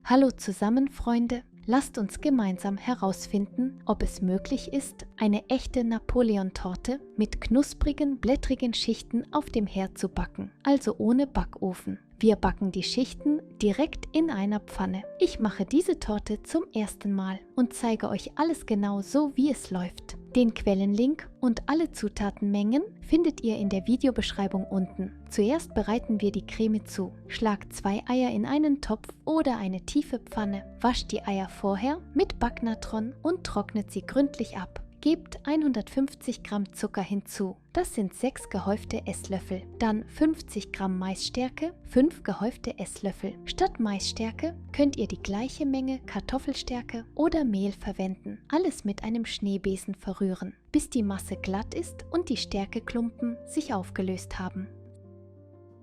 Hallo zusammen, Freunde! Lasst uns gemeinsam herausfinden, ob es möglich ist, eine echte Napoleon-Torte mit knusprigen, blättrigen Schichten auf dem Herd zu backen, also ohne Backofen. Wir backen die Schichten direkt in einer Pfanne. Ich mache diese Torte zum ersten Mal und zeige euch alles genau so, wie es läuft. Den Quellenlink und alle Zutatenmengen findet ihr in der Videobeschreibung unten. Zuerst bereiten wir die Creme zu. Schlagt 2 Eier in einen Topf oder eine tiefe Pfanne. Wascht die Eier vorher mit Backnatron und trocknet sie gründlich ab. Gebt 150 Gramm Zucker hinzu. Das sind 6 gehäufte Esslöffel. Dann 50 Gramm Maisstärke, 5 gehäufte Esslöffel. Statt Maisstärke könnt ihr die gleiche Menge Kartoffelstärke oder Mehl verwenden. Alles mit einem Schneebesen verrühren, bis die Masse glatt ist und die Stärkeklumpen sich aufgelöst haben.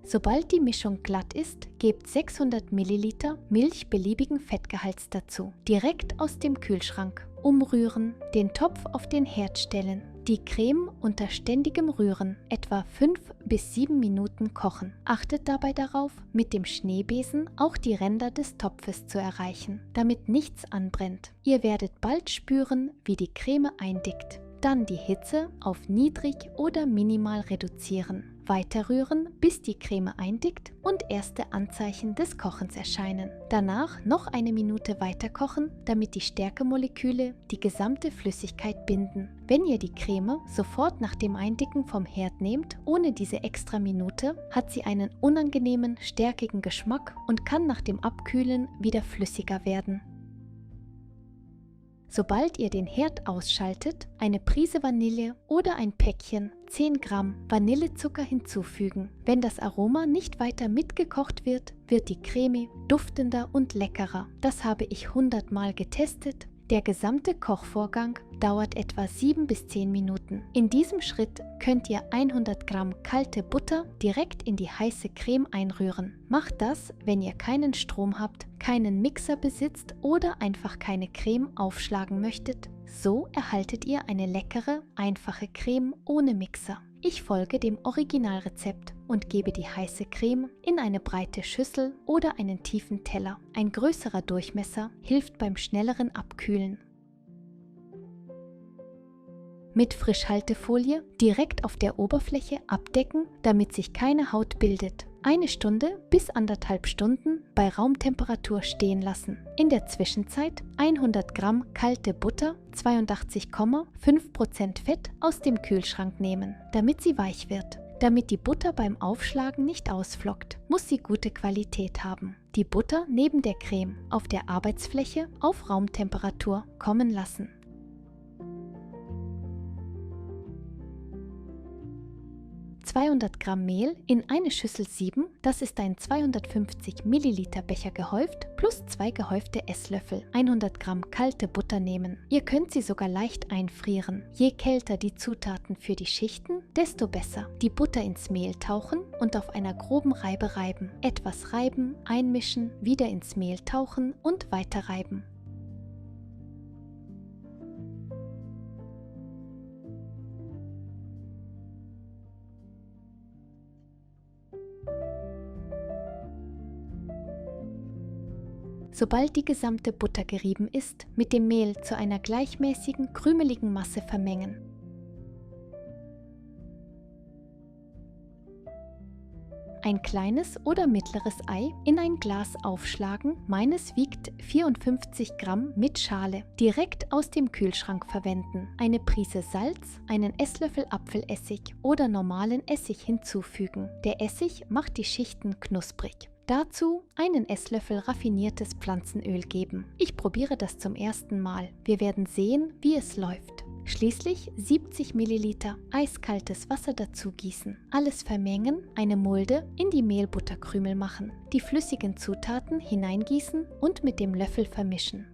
Sobald die Mischung glatt ist, gebt 600 ml Milch beliebigen Fettgehalts dazu, direkt aus dem Kühlschrank. Umrühren, den Topf auf den Herd stellen. Die Creme unter ständigem Rühren, etwa 5 bis 7 Minuten kochen. Achtet dabei darauf, mit dem Schneebesen auch die Ränder des Topfes zu erreichen, damit nichts anbrennt. Ihr werdet bald spüren, wie die Creme eindickt. Dann die Hitze auf niedrig oder minimal reduzieren. Weiterrühren, bis die Creme eindickt und erste Anzeichen des Kochens erscheinen. Danach noch eine Minute weiter kochen, damit die Stärkemoleküle die gesamte Flüssigkeit binden. Wenn ihr die Creme sofort nach dem Eindicken vom Herd nehmt, ohne diese extra Minute, hat sie einen unangenehmen, stärkigen Geschmack und kann nach dem Abkühlen wieder flüssiger werden. Sobald ihr den Herd ausschaltet, eine Prise Vanille oder ein Päckchen 10 Gramm Vanillezucker hinzufügen. Wenn das Aroma nicht weiter mitgekocht wird, wird die Creme duftender und leckerer. Das habe ich 100 Mal getestet. Der gesamte Kochvorgang dauert etwa 7 bis 10 Minuten. In diesem Schritt könnt ihr 100 Gramm kalte Butter direkt in die heiße Creme einrühren. Macht das, wenn ihr keinen Strom habt, keinen Mixer besitzt oder einfach keine Creme aufschlagen möchtet. So erhaltet ihr eine leckere, einfache Creme ohne Mixer. Ich folge dem Originalrezept und gebe die heiße Creme in eine breite Schüssel oder einen tiefen Teller. Ein größerer Durchmesser hilft beim schnelleren Abkühlen. Mit Frischhaltefolie direkt auf der Oberfläche abdecken, damit sich keine Haut bildet. 1 Stunde bis 1,5 Stunden bei Raumtemperatur stehen lassen. In der Zwischenzeit 100 Gramm kalte Butter, 82,5% Fett aus dem Kühlschrank nehmen, damit sie weich wird. Damit die Butter beim Aufschlagen nicht ausflockt, muss sie gute Qualität haben. Die Butter neben der Creme auf der Arbeitsfläche auf Raumtemperatur kommen lassen. ...200 Gramm Mehl in eine Schüssel sieben, das ist ein 250 Milliliter Becher gehäuft, plus 2 gehäufte Esslöffel. 100 Gramm kalte Butter nehmen. Ihr könnt sie sogar leicht einfrieren. Je kälter die Zutaten für die Schichten, desto besser. Die Butter ins Mehl tauchen und auf einer groben Reibe reiben. Etwas reiben, einmischen, wieder ins Mehl tauchen und weiter reiben. Sobald die gesamte Butter gerieben ist, mit dem Mehl zu einer gleichmäßigen, krümeligen Masse vermengen. Ein kleines oder mittleres Ei in ein Glas aufschlagen. Meines wiegt 54 Gramm mit Schale. Direkt aus dem Kühlschrank verwenden. Eine Prise Salz, einen Esslöffel Apfelessig oder normalen Essig hinzufügen. Der Essig macht die Schichten knusprig. Dazu einen Esslöffel raffiniertes Pflanzenöl geben. Ich probiere das zum ersten Mal. Wir werden sehen, wie es läuft. Schließlich 70 Milliliter eiskaltes Wasser dazu gießen. Alles vermengen, eine Mulde in die Mehlbutterkrümel machen. Die flüssigen Zutaten hineingießen und mit dem Löffel vermischen.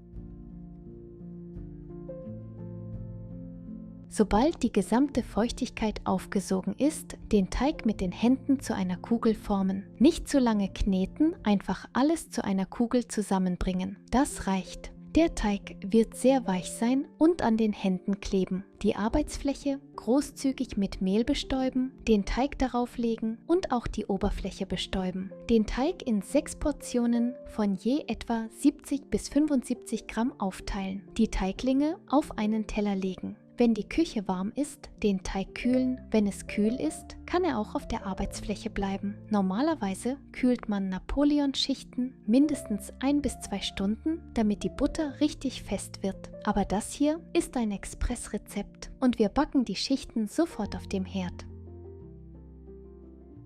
Sobald die gesamte Feuchtigkeit aufgesogen ist, den Teig mit den Händen zu einer Kugel formen. Nicht zu lange kneten, einfach alles zu einer Kugel zusammenbringen. Das reicht. Der Teig wird sehr weich sein und an den Händen kleben. Die Arbeitsfläche großzügig mit Mehl bestäuben, den Teig darauf legen und auch die Oberfläche bestäuben. Den Teig in 6 Portionen von je etwa 70 bis 75 Gramm aufteilen. Die Teiglinge auf einen Teller legen. Wenn die Küche warm ist, den Teig kühlen. Wenn es kühl ist, kann er auch auf der Arbeitsfläche bleiben. Normalerweise kühlt man Napoleon-Schichten mindestens 1 bis 2 Stunden, damit die Butter richtig fest wird. Aber das hier ist ein Expressrezept und wir backen die Schichten sofort auf dem Herd.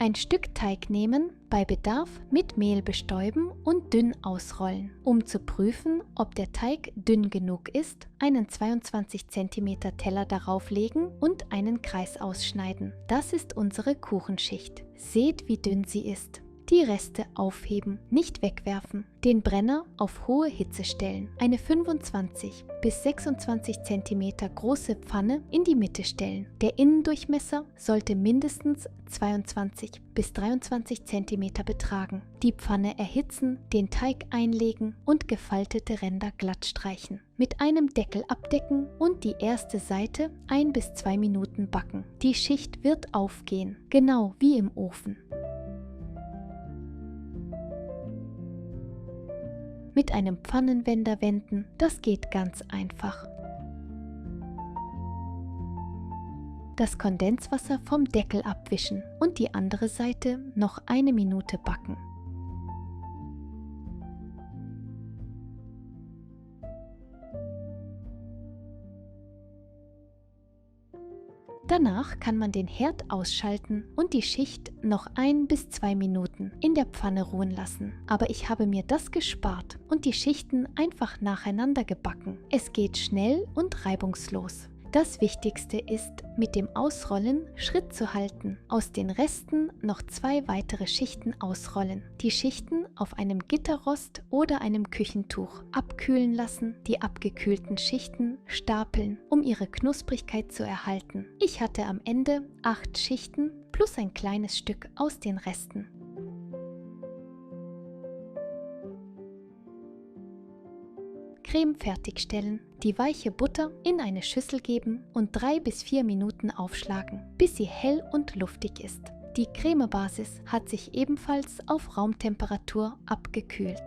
Ein Stück Teig nehmen, bei Bedarf mit Mehl bestäuben und dünn ausrollen. Um zu prüfen, ob der Teig dünn genug ist, einen 22 cm Teller darauf legen und einen Kreis ausschneiden. Das ist unsere Kuchenschicht. Seht, wie dünn sie ist. Die Reste aufheben, nicht wegwerfen. Den Brenner auf hohe Hitze stellen. Eine 25 bis 26 cm große Pfanne in die Mitte stellen. Der Innendurchmesser sollte mindestens 22 bis 23 cm betragen. Die Pfanne erhitzen, den Teig einlegen und gefaltete Ränder glatt streichen. Mit einem Deckel abdecken und die erste Seite 1 bis 2 Minuten backen. Die Schicht wird aufgehen, genau wie im Ofen. Mit einem Pfannenwender wenden, das geht ganz einfach. Das Kondenswasser vom Deckel abwischen und die andere Seite noch 1 Minute backen. Danach kann man den Herd ausschalten und die Schicht noch 1 bis 2 Minuten in der Pfanne ruhen lassen. Aber ich habe mir das gespart und die Schichten einfach nacheinander gebacken. Es geht schnell und reibungslos. Das Wichtigste ist, mit dem Ausrollen Schritt zu halten. Aus den Resten noch 2 weitere Schichten ausrollen. Die Schichten auf einem Gitterrost oder einem Küchentuch abkühlen lassen, die abgekühlten Schichten stapeln, um ihre Knusprigkeit zu erhalten. Ich hatte am Ende 8 Schichten plus ein kleines Stück aus den Resten. Creme fertigstellen, die weiche Butter in eine Schüssel geben und 3 bis 4 Minuten aufschlagen, bis sie hell und luftig ist. Die Cremebasis hat sich ebenfalls auf Raumtemperatur abgekühlt.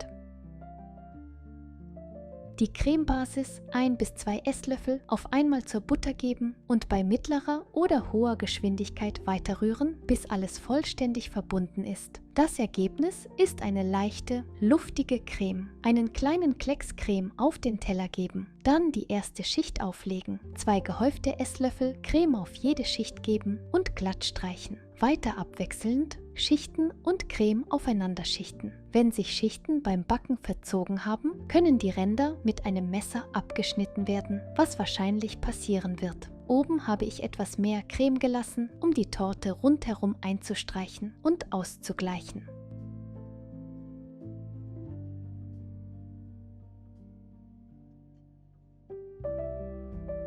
Die Cremebasis 1 bis 2 Esslöffel auf einmal zur Butter geben und bei mittlerer oder hoher Geschwindigkeit weiterrühren, bis alles vollständig verbunden ist. Das Ergebnis ist eine leichte, luftige Creme. Einen kleinen Klecks Creme auf den Teller geben, dann die erste Schicht auflegen, 2 gehäufte Esslöffel Creme auf jede Schicht geben und glatt streichen. Weiter abwechselnd Schichten und Creme aufeinander schichten. Wenn sich Schichten beim Backen verzogen haben, können die Ränder mit einem Messer abgeschnitten werden, was wahrscheinlich passieren wird. Oben habe ich etwas mehr Creme gelassen, um die Torte rundherum einzustreichen und auszugleichen.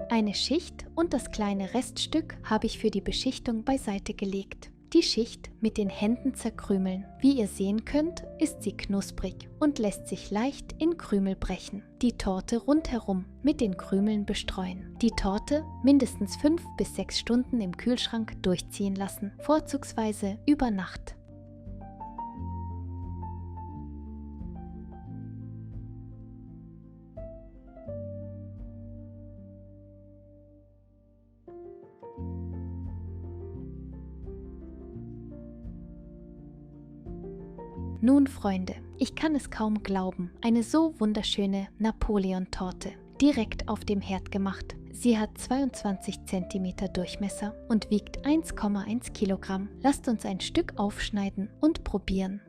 Eine Schicht und das kleine Reststück habe ich für die Beschichtung beiseite gelegt. Die Schicht mit den Händen zerkrümeln. Wie ihr sehen könnt, ist sie knusprig und lässt sich leicht in Krümel brechen. Die Torte rundherum mit den Krümeln bestreuen. Die Torte mindestens 5 bis 6 Stunden im Kühlschrank durchziehen lassen, vorzugsweise über Nacht. Nun Freunde, ich kann es kaum glauben, eine so wunderschöne Napoleon-Torte, direkt auf dem Herd gemacht. Sie hat 22 cm Durchmesser und wiegt 1,1 Kilogramm. Lasst uns ein Stück aufschneiden und probieren.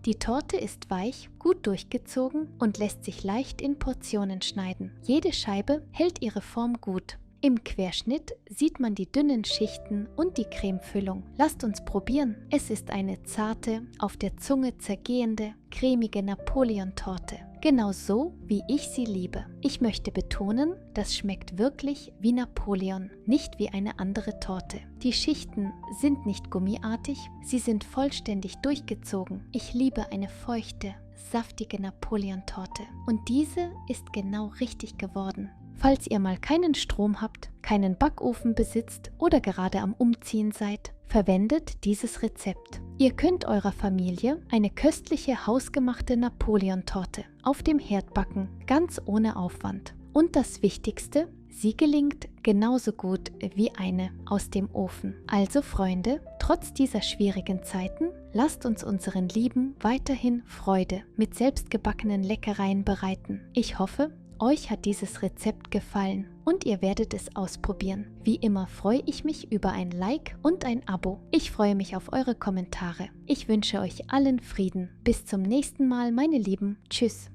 Die Torte ist weich, gut durchgezogen und lässt sich leicht in Portionen schneiden. Jede Scheibe hält ihre Form gut. Im Querschnitt sieht man die dünnen Schichten und die Cremefüllung. Lasst uns probieren. Es ist eine zarte, auf der Zunge zergehende, cremige Napoleon-Torte. Genau so, wie ich sie liebe. Ich möchte betonen, das schmeckt wirklich wie Napoleon, nicht wie eine andere Torte. Die Schichten sind nicht gummiartig, sie sind vollständig durchgezogen. Ich liebe eine feuchte, saftige Napoleon-Torte. Und diese ist genau richtig geworden. Falls ihr mal keinen Strom habt, keinen Backofen besitzt oder gerade am Umziehen seid, verwendet dieses Rezept. Ihr könnt eurer Familie eine köstliche hausgemachte Napoleon-Torte auf dem Herd backen, ganz ohne Aufwand. Und das Wichtigste, sie gelingt genauso gut wie eine aus dem Ofen. Also Freunde, trotz dieser schwierigen Zeiten, lasst uns unseren Lieben weiterhin Freude mit selbstgebackenen Leckereien bereiten. Ich hoffe, euch hat dieses Rezept gefallen und ihr werdet es ausprobieren. Wie immer freue ich mich über ein Like und ein Abo. Ich freue mich auf eure Kommentare. Ich wünsche euch allen Frieden. Bis zum nächsten Mal, meine Lieben. Tschüss.